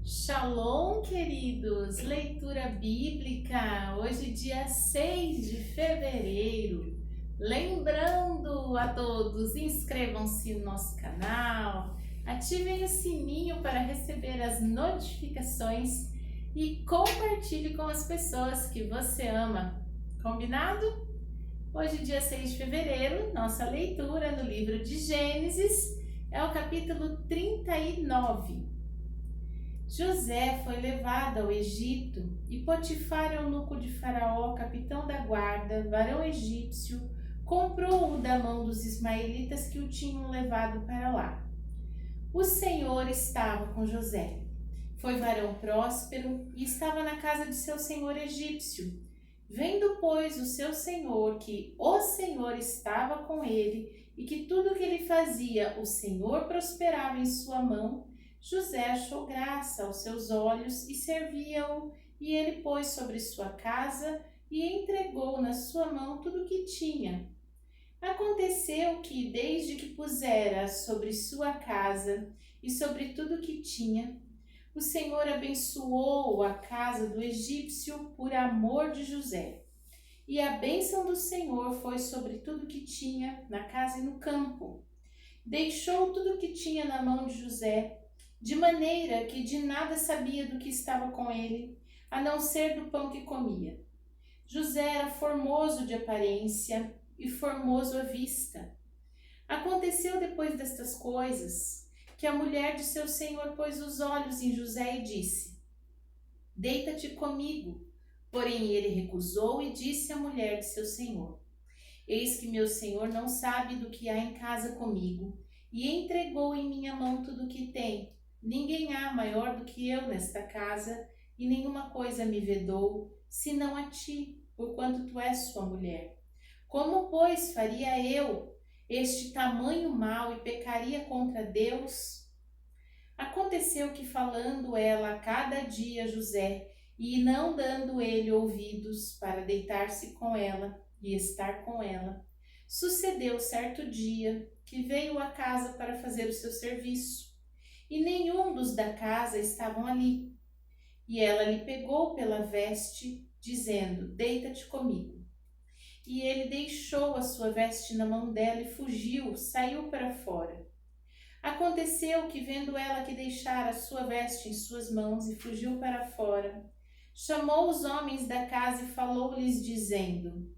Shalom, queridos! Leitura bíblica, hoje dia 6 de fevereiro. Lembrando a todos, inscrevam-se no nosso canal, ativem o sininho para receber as notificações e compartilhe com as pessoas que você ama. Combinado? Hoje, dia 6 de fevereiro, nossa leitura no livro de Gênesis é o capítulo 39. José foi levado ao Egito e Potifar, eunuco de Faraó, capitão da guarda, varão egípcio, comprou-o da mão dos ismaelitas que o tinham levado para lá. O Senhor estava com José. Foi varão próspero e estava na casa de seu senhor egípcio. Vendo, pois, o seu senhor que o Senhor estava com ele e que tudo o que ele fazia o Senhor prosperava em sua mão, José achou graça aos seus olhos e servia-o, e ele pôs sobre sua casa e entregou na sua mão tudo o que tinha. Aconteceu que, desde que pusera sobre sua casa e sobre tudo o que tinha, o Senhor abençoou a casa do egípcio por amor de José. E a bênção do Senhor foi sobre tudo o que tinha na casa e no campo. Deixou tudo o que tinha na mão de José, de maneira que de nada sabia do que estava com ele, a não ser do pão que comia. José era formoso de aparência e formoso à vista. Aconteceu depois destas coisas que a mulher de seu senhor pôs os olhos em José e disse: Deita-te comigo. Porém ele recusou e disse à mulher de seu senhor: Eis que meu senhor não sabe do que há em casa comigo, e entregou em minha mão tudo o que tem. Ninguém há maior do que eu nesta casa, e nenhuma coisa me vedou, senão a ti, porquanto tu és sua mulher. Como, pois, faria eu este tamanho mal e pecaria contra Deus? Aconteceu que, falando ela a cada dia a José, e não dando ele ouvidos para deitar-se com ela e estar com ela, sucedeu certo dia que veio à casa para fazer o seu serviço, e nenhum dos da casa estavam ali. E ela lhe pegou pela veste, dizendo: Deita-te comigo. E ele deixou a sua veste na mão dela e fugiu, saiu para fora. Aconteceu que, vendo ela que deixara a sua veste em suas mãos e fugiu para fora, chamou os homens da casa e falou-lhes, dizendo: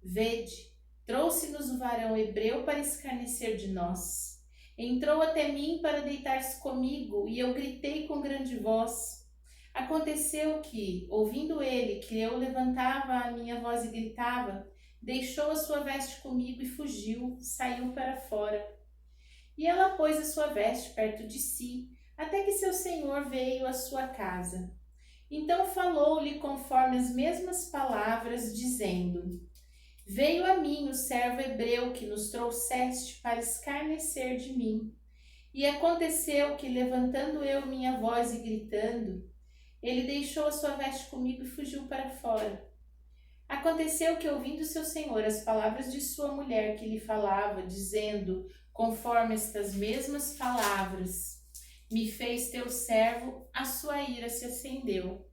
Vede, trouxe-nos o varão hebreu para escarnecer de nós. Entrou até mim para deitar-se comigo, e eu gritei com grande voz. Aconteceu que, ouvindo ele que eu levantava a minha voz e gritava, deixou a sua veste comigo e fugiu, saiu para fora. E ela pôs a sua veste perto de si, até que seu senhor veio à sua casa. Então falou-lhe conforme as mesmas palavras, dizendo: Veio a mim o servo hebreu que nos trouxeste para escarnecer de mim. E aconteceu que, levantando eu minha voz e gritando, ele deixou a sua veste comigo e fugiu para fora. Aconteceu que, ouvindo seu senhor as palavras de sua mulher que lhe falava, dizendo, conforme estas mesmas palavras, me fez teu servo, a sua ira se acendeu.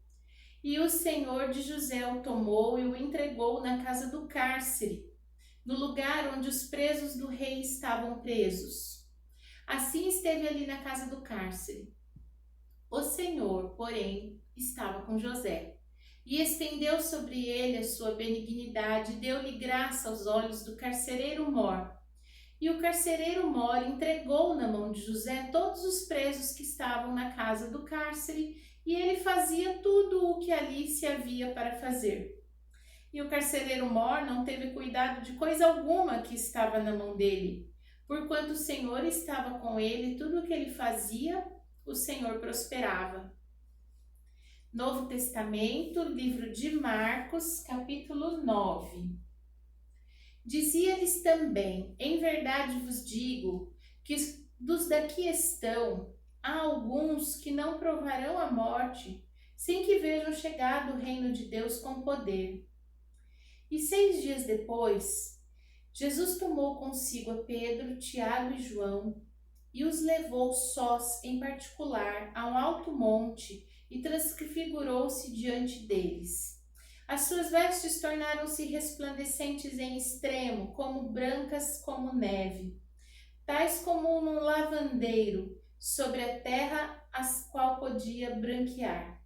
E o senhor de José o tomou e o entregou na casa do cárcere, no lugar onde os presos do rei estavam presos. Assim esteve ali na casa do cárcere. O Senhor, porém, estava com José, e estendeu sobre ele a sua benignidade e deu-lhe graça aos olhos do carcereiro mor. E o carcereiro mor entregou na mão de José todos os presos que estavam na casa do cárcere, e ele fazia tudo o que ali se havia para fazer. E o carcereiro mor não teve cuidado de coisa alguma que estava na mão dele, porquanto o Senhor estava com ele, tudo o que ele fazia, o Senhor prosperava. Novo Testamento, livro de Marcos, capítulo 9. Dizia-lhes também: Em verdade vos digo que dos daqui estão, há alguns que não provarão a morte, sem que vejam chegado o reino de Deus com poder. E 6 dias depois, Jesus tomou consigo a Pedro, Tiago e João e os levou sós em particular a um alto monte e transfigurou-se diante deles. As suas vestes tornaram-se resplandecentes em extremo, como brancas como neve, tais como num lavandeiro, sobre a terra as qual podia branquear.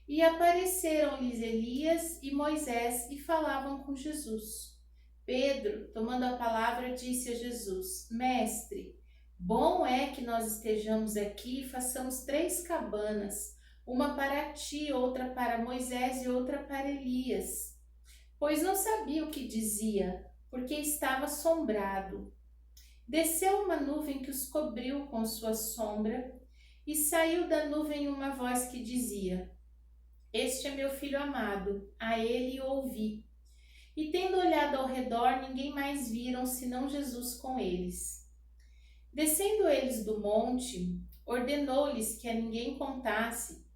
E apareceram-lhes Elias e Moisés e falavam com Jesus. Pedro, tomando a palavra, disse a Jesus: Mestre, bom é que nós estejamos aqui e façamos 3 cabanas, uma para ti, outra para Moisés e outra para Elias. Pois não sabia o que dizia, porque estava assombrado. Desceu uma nuvem que os cobriu com sua sombra, e saiu da nuvem uma voz que dizia: Este é meu filho amado, a ele ouvi. E tendo olhado ao redor, ninguém mais viram senão Jesus com eles. Descendo eles do monte, ordenou-lhes que a ninguém contasse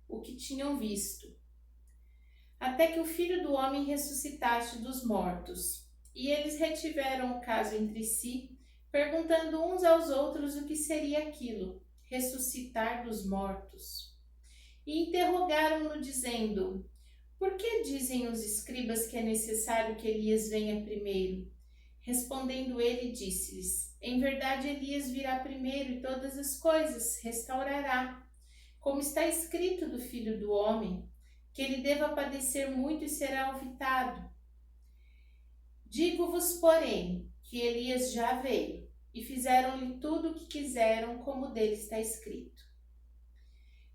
o que tinham visto, até que o Filho do Homem ressuscitasse dos mortos. E eles retiveram o caso entre si, perguntando uns aos outros o que seria aquilo, ressuscitar dos mortos. E interrogaram-no, dizendo: Por que dizem os escribas que é necessário que Elias venha primeiro? Respondendo ele, disse-lhes: Em verdade, Elias virá primeiro e todas as coisas restaurará, como está escrito do Filho do Homem, que ele deva padecer muito e será alvitado. Digo-vos, porém, que Elias já veio, e fizeram-lhe tudo o que quiseram, como dele está escrito.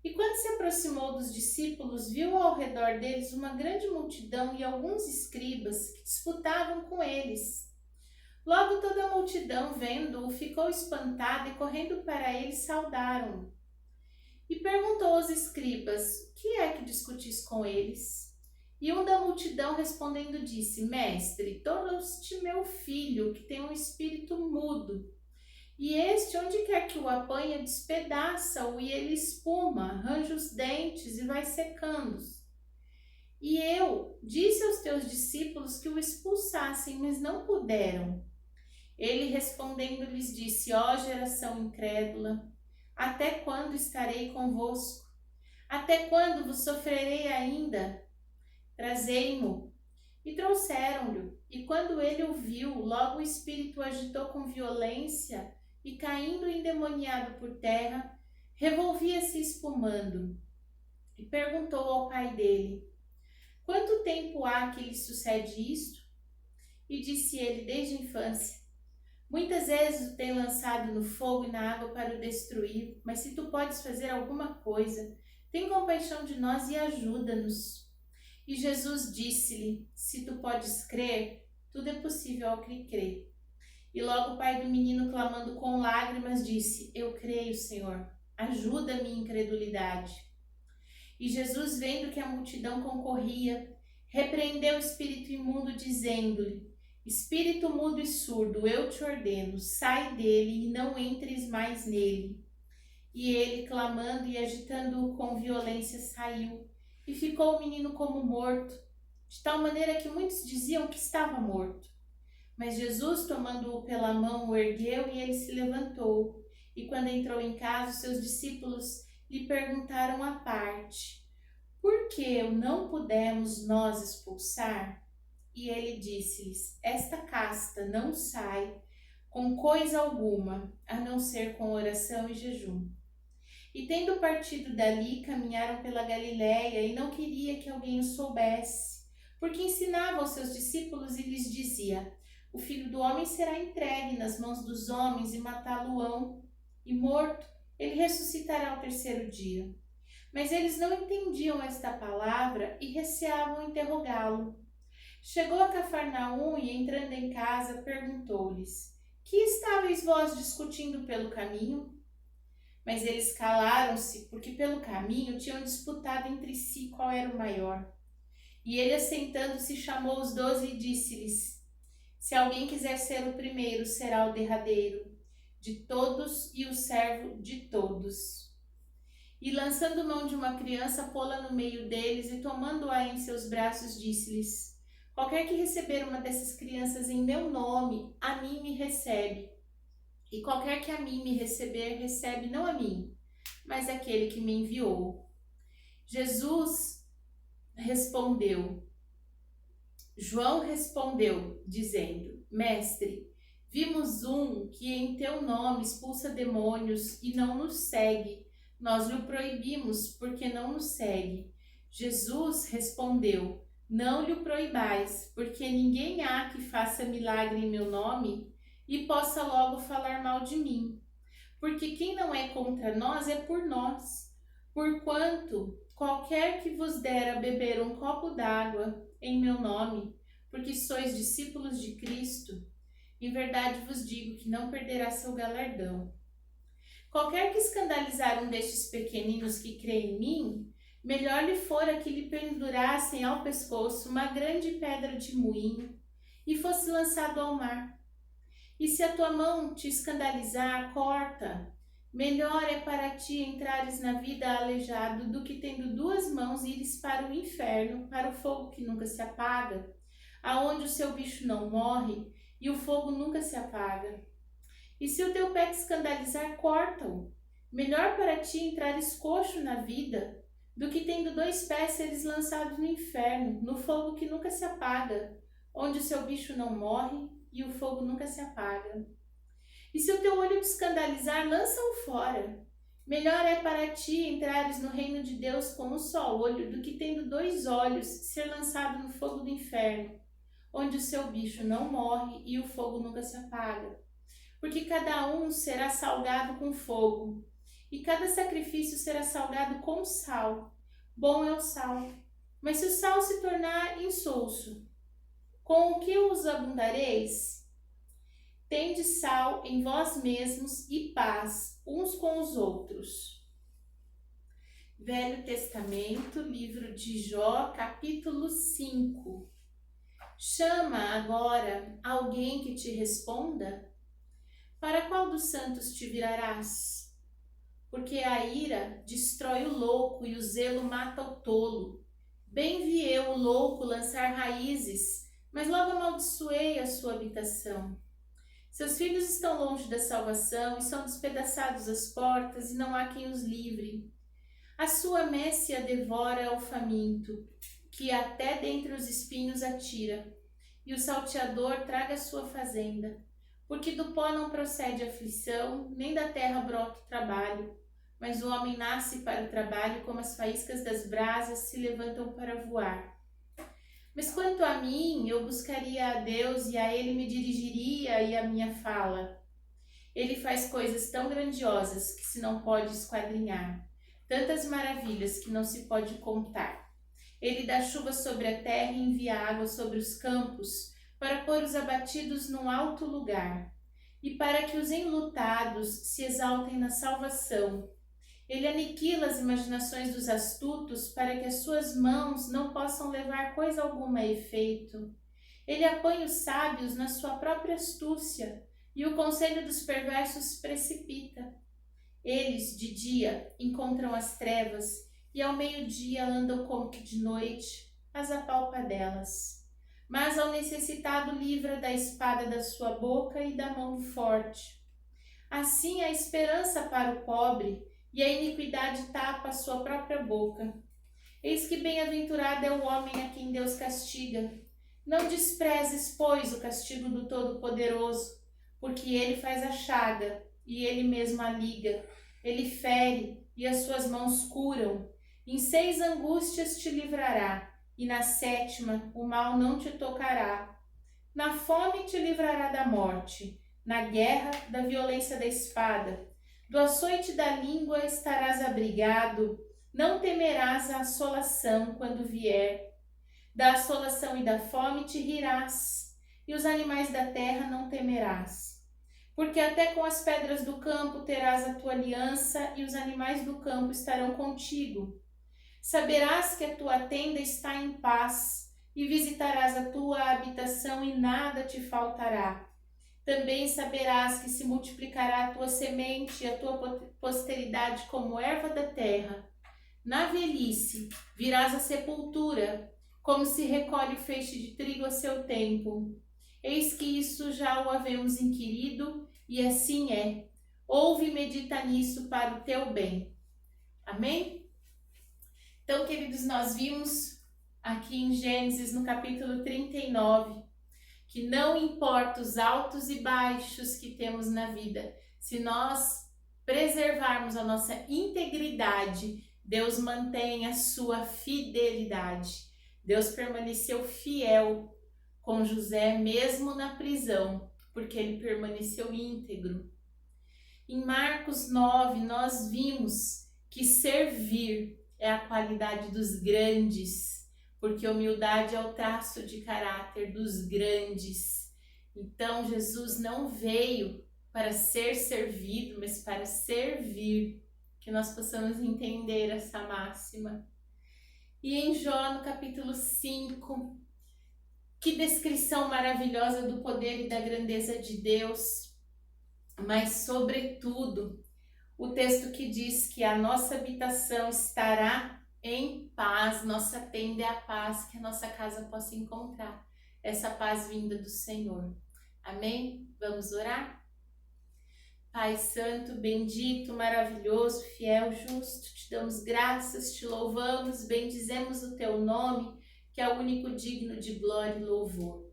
E quando se aproximou dos discípulos, viu ao redor deles uma grande multidão e alguns escribas que disputavam com eles. Logo toda a multidão, vendo-o, ficou espantada e, correndo para ele, saudaram-o. E perguntou aos escribas: Que é que discutis com eles? E um da multidão, respondendo, disse: Mestre, trouxe meu filho, que tem um espírito mudo. E este, onde quer que o apanha, despedaça-o, e ele espuma, arranja os dentes e vai secando-os. E eu disse aos teus discípulos que o expulsassem, mas não puderam. Ele respondendo lhes disse: Ó geração incrédula, até quando estarei convosco? Até quando vos sofrerei ainda? Trazei-mo. E trouxeram-lhe. E quando ele o viu, logo o espírito agitou com violência, e caindo endemoniado por terra, revolvia-se espumando. E perguntou ao pai dele: Quanto tempo há que lhe sucede isto? E disse ele: Desde a infância. Muitas vezes o tem lançado no fogo e na água para o destruir, mas se tu podes fazer alguma coisa, tem compaixão de nós e ajuda-nos. E Jesus disse-lhe: Se tu podes crer, tudo é possível ao que crê. E logo o pai do menino, clamando com lágrimas, disse: Eu creio, Senhor, ajuda a minha incredulidade. E Jesus, vendo que a multidão concorria, repreendeu o espírito imundo, dizendo-lhe: Espírito mudo e surdo, eu te ordeno, sai dele e não entres mais nele. E ele, clamando e agitando-o com violência, saiu, e ficou o menino como morto, de tal maneira que muitos diziam que estava morto. Mas Jesus, tomando-o pela mão, o ergueu e ele se levantou. E quando entrou em casa, seus discípulos lhe perguntaram à parte: Por que o não pudemos nós expulsar? E ele disse-lhes: Esta casta não sai com coisa alguma, a não ser com oração e jejum. E tendo partido dali, caminharam pela Galiléia, e não queria que alguém o soubesse, porque ensinava aos seus discípulos e lhes dizia: O Filho do Homem será entregue nas mãos dos homens e matá-lo-ão, e morto, ele ressuscitará ao terceiro dia. Mas eles não entendiam esta palavra e receavam interrogá-lo. Chegou a Cafarnaum e, entrando em casa, perguntou-lhes: Que estáveis vós discutindo pelo caminho? Mas eles calaram-se, porque pelo caminho tinham disputado entre si qual era o maior. E ele, assentando-se, chamou os 12 e disse-lhes: Se alguém quiser ser o primeiro, será o derradeiro de todos e o servo de todos. E lançando mão de uma criança, pô-la no meio deles e tomando-a em seus braços, disse-lhes: Qualquer que receber uma dessas crianças em meu nome, a mim me recebe. E qualquer que a mim me receber, recebe não a mim, mas aquele que me enviou. João respondeu, dizendo: Mestre, vimos um que em teu nome expulsa demônios e não nos segue. Nós lhe proibimos, porque não nos segue. Jesus respondeu: Não lhe proibais, porque ninguém há que faça milagre em meu nome e possa logo falar mal de mim. Porque quem não é contra nós é por nós. Porquanto qualquer que vos der a beber um copo d'água em meu nome, porque sois discípulos de Cristo, em verdade vos digo que não perderá seu galardão. Qualquer que escandalizar um destes pequeninos que crê em mim, melhor lhe fora que lhe pendurassem ao pescoço uma grande pedra de moinho e fosse lançado ao mar. E se a tua mão te escandalizar, corta. Melhor é para ti entrares na vida aleijado do que tendo duas mãos ires para o inferno, para o fogo que nunca se apaga, aonde o seu bicho não morre e o fogo nunca se apaga. E se o teu pé te escandalizar, corta-o. Melhor para ti entrares coxo na vida, do que tendo dois pés seres lançados no inferno, no fogo que nunca se apaga, onde o seu bicho não morre e o fogo nunca se apaga. E se o teu olho te escandalizar, lança-o fora. Melhor é para ti entrares no reino de Deus com um só olho, do que tendo dois olhos ser lançado no fogo do inferno, onde o seu bicho não morre e o fogo nunca se apaga. Porque cada um será salgado com fogo, e cada sacrifício será salgado com sal. Bom é o sal. Mas se o sal se tornar insulso, com o que os abundareis? Tende sal em vós mesmos e paz uns com os outros. Velho Testamento, livro de Jó, capítulo 5. Chama agora alguém que te responda? Para qual dos santos te virarás? Porque a ira destrói o louco e o zelo mata o tolo. Bem vi eu o louco lançar raízes, mas logo amaldiçoei a sua habitação. Seus filhos estão longe da salvação e são despedaçados as portas e não há quem os livre. A sua messia devora o faminto, que até dentre os espinhos atira, e o salteador traga a sua fazenda. Porque do pó não procede aflição, nem da terra brota o trabalho, mas o homem nasce para o trabalho como as faíscas das brasas se levantam para voar. Mas quanto a mim, eu buscaria a Deus e a Ele me dirigiria e a minha fala. Ele faz coisas tão grandiosas que se não pode esquadrinhar, tantas maravilhas que não se pode contar. Ele dá chuva sobre a terra e envia água sobre os campos, para pôr os abatidos num alto lugar, e para que os enlutados se exaltem na salvação. Ele aniquila as imaginações dos astutos para que as suas mãos não possam levar coisa alguma a efeito. Ele apanha os sábios na sua própria astúcia e o conselho dos perversos precipita. Eles, de dia, encontram as trevas e ao meio-dia andam como que de noite, as apalpa delas. Mas ao necessitado livra da espada da sua boca e da mão do forte. Assim a esperança para o pobre e a iniquidade tapa a sua própria boca. Eis que bem-aventurado é o homem a quem Deus castiga. Não desprezes, pois, o castigo do Todo-Poderoso, porque ele faz a chaga e ele mesmo a liga. Ele fere e as suas mãos curam. Em 6 angústias te livrará, e na 7ª o mal não te tocará. Na fome te livrará da morte, na guerra da violência da espada. Do açoite da língua estarás abrigado, não temerás a assolação quando vier. Da assolação e da fome te rirás, e os animais da terra não temerás. Porque até com as pedras do campo terás a tua aliança, e os animais do campo estarão contigo. Saberás que a tua tenda está em paz, e visitarás a tua habitação e nada te faltará. Também saberás que se multiplicará a tua semente e a tua posteridade como erva da terra. Na velhice virás à sepultura, como se recolhe o feixe de trigo a seu tempo. Eis que isso já o havemos inquirido, e assim é. Ouve e medita nisso para o teu bem. Amém? Então, queridos, nós vimos aqui em Gênesis, no capítulo 39, que não importa os altos e baixos que temos na vida, se nós preservarmos a nossa integridade, Deus mantém a sua fidelidade. Deus permaneceu fiel com José mesmo na prisão, porque ele permaneceu íntegro. Em Marcos 9, nós vimos que servir é a qualidade dos grandes, porque humildade é o traço de caráter dos grandes. Então, Jesus não veio para ser servido, mas para servir, que nós possamos entender essa máxima. E em Jó, no capítulo 5, que descrição maravilhosa do poder e da grandeza de Deus, mas sobretudo, o texto que diz que a nossa habitação estará em paz, nossa tenda é a paz que a nossa casa possa encontrar, essa paz vinda do Senhor. Amém? Vamos orar? Pai Santo, bendito, maravilhoso, fiel, justo, te damos graças, te louvamos, bendizemos o teu nome, que é o único digno de glória e louvor.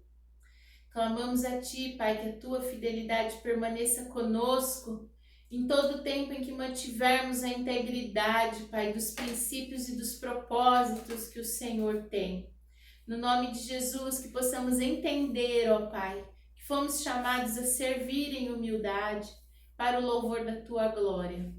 Clamamos a ti, Pai, que a tua fidelidade permaneça conosco em todo o tempo em que mantivermos a integridade, Pai, dos princípios e dos propósitos que o Senhor tem. No nome de Jesus, que possamos entender, ó Pai, que fomos chamados a servir em humildade para o louvor da tua glória.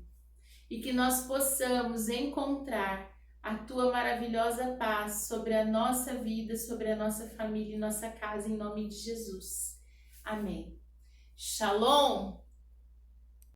E que nós possamos encontrar a tua maravilhosa paz sobre a nossa vida, sobre a nossa família e nossa casa, em nome de Jesus. Amém. Shalom!